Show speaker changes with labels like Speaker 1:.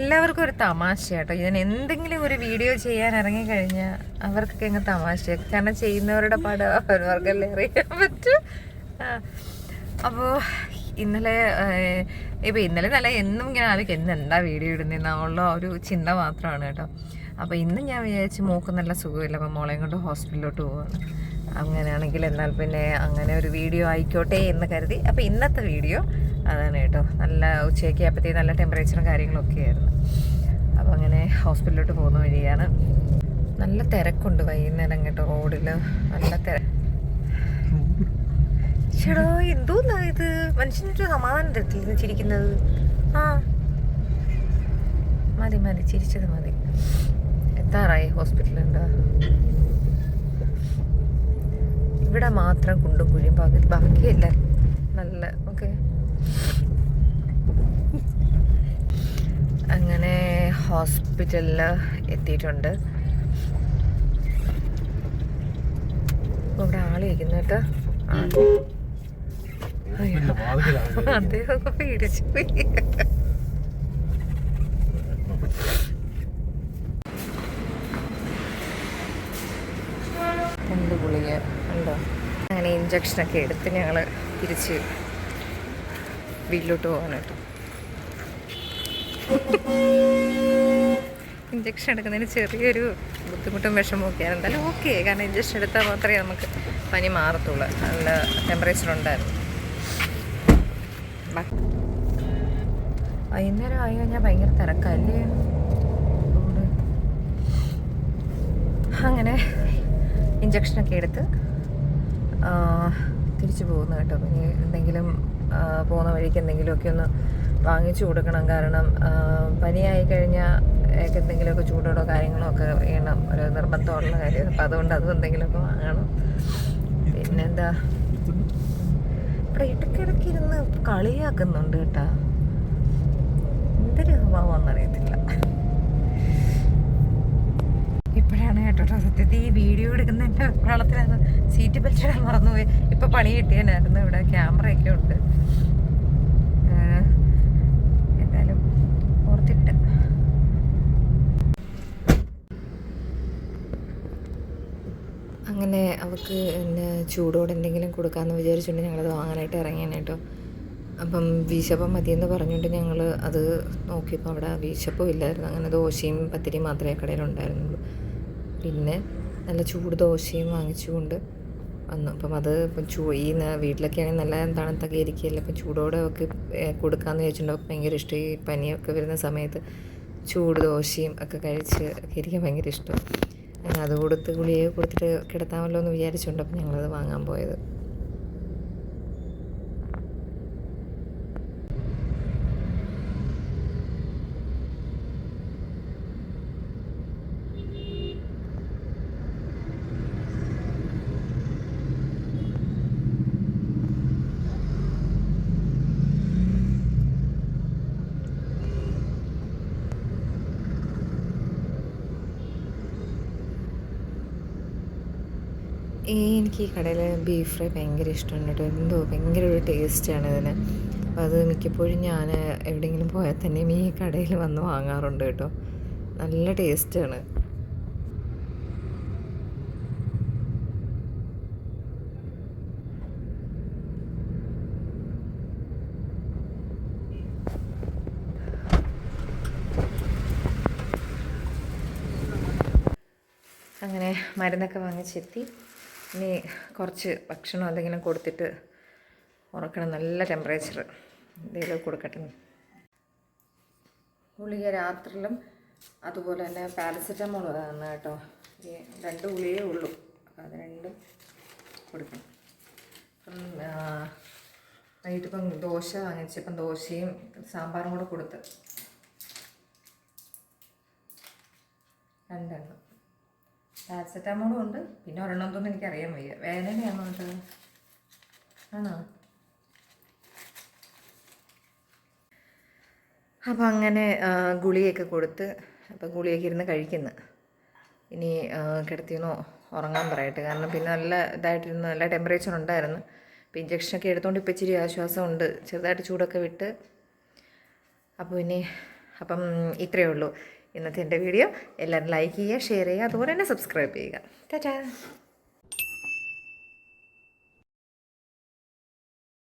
Speaker 1: എല്ലാവർക്കും ഒരു തമാശ കേട്ടോ. ഞാൻ എന്തെങ്കിലും ഒരു വീഡിയോ ചെയ്യാൻ ഇറങ്ങിക്കഴിഞ്ഞാൽ അവർക്കൊക്കെ അങ്ങ് തമാശ. കാരണം ചെയ്യുന്നവരുടെ പടം അവർക്കല്ലേ അറിയാൻ പറ്റും. അപ്പോൾ ഇന്നലെ നല്ല എന്നും ഇങ്ങനെ ആലോചിക്കും എന്താ വീഡിയോ ഇടുന്നതെന്നുള്ള ഒരു ചിന്ത മാത്രമാണ് കേട്ടോ. അപ്പോൾ ഇന്ന് ഞാൻ വിചാരിച്ച് മോൾക്ക് നല്ല സുഖമില്ല, അപ്പം മോളെയും കൊണ്ട് ഹോസ്പിറ്റലിലോട്ട് പോവാണ്. അങ്ങനെയാണെങ്കിൽ എന്നാൽ പിന്നെ അങ്ങനെ ഒരു വീഡിയോ ആയിക്കോട്ടെ എന്ന് കരുതി. അപ്പോൾ ഇന്നത്തെ വീഡിയോ അതാണ് കേട്ടോ. നല്ല ഉച്ചയ്ക്ക് ആയപ്പോഴത്തേക്ക് നല്ല ടെമ്പറേച്ചറും കാര്യങ്ങളൊക്കെ ആയിരുന്നു. അപ്പോൾ അങ്ങനെ ഹോസ്പിറ്റലിലോട്ട് പോകുന്ന വഴിയാണ്. നല്ല തിരക്കുണ്ട് വൈകുന്നേരം കേട്ടോ. റോഡിൽ നല്ല തിരക്ക്. ചേടാ എന്തോന്നാ ഇത്, മനുഷ്യനൊരു സമാധാനം തരത്തില്ല ചിരിക്കുന്നത്. മതി ചിരിച്ചത് മതി. എത്താറായി ഹോസ്പിറ്റലിൽ. എന്താ ഇവിടെ മാത്രം കുണ്ടും കുഴിയും, ബാക്കിയല്ല നല്ല ഓക്കെ. അങ്ങനെ ഹോസ്പിറ്റലിൽ എത്തിയിട്ടുണ്ട്. ഇവിടെ ആള് ഇരിക്കുന്നു കേട്ടോ. അദ്ദേഹം പേടിച്ചു പോയി. രണ്ട് ഗുളിക ഉണ്ടോ. അങ്ങനെ ഇഞ്ചക്ഷനൊക്കെ എടുത്ത് ഞങ്ങൾ തിരിച്ച് വീട്ടിലോട്ട് പോകാൻ കേട്ടോ. ഇഞ്ചക്ഷൻ എടുക്കുന്നതിന് ചെറിയൊരു ബുദ്ധിമുട്ടും വിഷമമൊക്കെയാണ്. എന്തായാലും ഓക്കെ, കാരണം ഇഞ്ചക്ഷൻ എടുത്താൽ മാത്രമേ നമുക്ക് പനി മാറത്തുള്ളൂ. നല്ല ടെമ്പറേച്ചർ ഉണ്ടായിരുന്നു. വൈകുന്നേരം ആയി കഴിഞ്ഞാൽ ഭയങ്കര തിരക്കല്ലേ. അങ്ങനെ ഇഞ്ചക്ഷനൊക്കെ എടുത്ത് തിരിച്ചു പോകുന്നു കേട്ടോ. പിന്നെ എന്തെങ്കിലും പോകുന്ന വഴിക്ക് എന്തെങ്കിലുമൊക്കെ ഒന്ന് വാങ്ങിച്ചു കൊടുക്കണം. കാരണം പനിയായി കഴിഞ്ഞാൽ എന്തെങ്കിലുമൊക്കെ ചൂടോടോ കാര്യങ്ങളോ ഒക്കെ വേണം, ഒരു നിർബന്ധമുള്ള കാര്യം. അപ്പം അതുകൊണ്ട് അതും എന്തെങ്കിലുമൊക്കെ വാങ്ങണം. പിന്നെന്താ, ഇവിടെ ഇടയ്ക്കിടയ്ക്ക് ഇരുന്ന് കളിയാക്കുന്നുണ്ട് കേട്ടാ. എന്തൊരു സ്വഭാവമാണെന്നറിയത്തില്ല. ഇപ്പോഴാണ് കേട്ടോ സത്യത്തിൽ ഈ വീഡിയോ എടുക്കുന്നതിൻ്റെ വെള്ളത്തിനകത്ത് സീറ്റ് ബെൽറ്റ് ഇടാൻ മറന്നുപോയി. ഇപ്പം പണി കിട്ടിയനായിരുന്നു. ഇവിടെ ക്യാമറയൊക്കെ ഉണ്ട്. എന്തായാലും ഓർത്തിട്ട് അങ്ങനെ അവൾക്ക് എന്നെ ചൂടോടെ എന്തെങ്കിലും കൊടുക്കാമെന്ന് വിചാരിച്ചുകൊണ്ട് ഞങ്ങളത് വാങ്ങാനായിട്ട് ഇറങ്ങിയാണ് കേട്ടോ. അപ്പം വീശപ്പം മതിയെന്ന് പറഞ്ഞുകൊണ്ട് ഞങ്ങൾ അത് നോക്കിയപ്പോൾ അവിടെ വീശപ്പം ഇല്ലായിരുന്നു. അങ്ങനെ ദോശയും പത്തിരിയും മാത്രമേ കടയിലുണ്ടായിരുന്നുള്ളൂ. പിന്നെ നല്ല ചൂട് ദോശയും വാങ്ങിച്ചുകൊണ്ട് വന്നു. അപ്പം അത് ഇപ്പം ഈ വീട്ടിലൊക്കെ ആണെങ്കിൽ നല്ല തണുത്തൊക്കെ ഇരിക്കുകയല്ലേ. അപ്പം ചൂടോടെ ഒക്കെ കൊടുക്കാമെന്ന് ചോദിച്ചിട്ടുണ്ട്. അവർക്ക് ഭയങ്കര ഇഷ്ടം. ഈ പനിയൊക്കെ വരുന്ന സമയത്ത് ചൂട് ദോശയും ഒക്കെ കഴിച്ച് ഒക്കെ ഇരിക്കാൻ ഭയങ്കര ഇഷ്ടം. അത് കൊടുത്ത് ഗുളിക കൊടുത്തിട്ട് കിടത്താമല്ലോ എന്ന് വിചാരിച്ചുകൊണ്ട് അപ്പം ഞങ്ങളത് വാങ്ങാൻ പോയത്. എനിക്ക് ഈ കടയിലെ ബീഫ് ഫ്രൈ ഭയങ്കര ഇഷ്ടമാണ് കേട്ടോ. എന്തോ ഭയങ്കര ഒരു ടേസ്റ്റാണ് ഇതിന്. അപ്പോൾ അത് മിക്കപ്പോഴും ഞാൻ എവിടെയെങ്കിലും പോയാൽ തന്നെയും ഈ കടയിൽ വന്ന് വാങ്ങാറുണ്ട് കേട്ടോ. നല്ല ടേസ്റ്റാണ്. അങ്ങനെ മരുന്നൊക്കെ വാങ്ങിച്ചെത്തി. ഇനി കുറച്ച് ഭക്ഷണം എന്തെങ്കിലും കൊടുത്തിട്ട് ഉറക്കണം. നല്ല ടെമ്പറേച്ചർ എന്തെങ്കിലും കൊടുക്കട്ടെ. ഗുളിക രാത്രിയിലും അതുപോലെ തന്നെ പാരസെറ്റമോൾ ആണ് കേട്ടോ. ഈ 2 ഗുളികയേ ഉള്ളൂ. അപ്പോൾ അത് രണ്ടും കൊടുക്കണം. വൈകിട്ടിപ്പം ദോശ വാങ്ങിച്ചപ്പം ദോശയും സാമ്പാറും കൂടെ കൊടുത്ത് 2 എണ്ണം. പാരസെറ്റാമോളും ഉണ്ട്. പിന്നെ ഒരെണ്ണം തോന്നും എനിക്കറിയാൻ വയ്യ. വേദനയാണോ കേട്ടോ? ആണോ? അപ്പം അങ്ങനെ ഗുളികയൊക്കെ കൊടുത്ത് അപ്പം ഗുളികയൊക്കെ ഇരുന്ന് കഴിക്കുന്നു. ഇനി കിടത്തിയെന്നോ ഉറങ്ങാൻ പറയട്ടെ. കാരണം പിന്നെ നല്ല ഇതായിട്ടിരുന്ന് നല്ല ടെമ്പറേച്ചർ ഉണ്ടായിരുന്നു. അപ്പോൾ ഇഞ്ചക്ഷനൊക്കെ എടുത്തുകൊണ്ട് ഇപ്പോൾ ഇച്ചിരി ആശ്വാസമുണ്ട്. ചെറുതായിട്ട് ചൂടൊക്കെ വിട്ട്. അപ്പോൾ ഇനി അപ്പം ഇത്രയേ ഉള്ളൂ ഇന്നത്തെ എൻ്റെ വീഡിയോ. എല്ലാവരും ലൈക്ക് ചെയ്യുക, ഷെയർ ചെയ്യുക, അതുപോലെ തന്നെ സബ്സ്ക്രൈബ് ചെയ്യുക. ടാറ്റാ.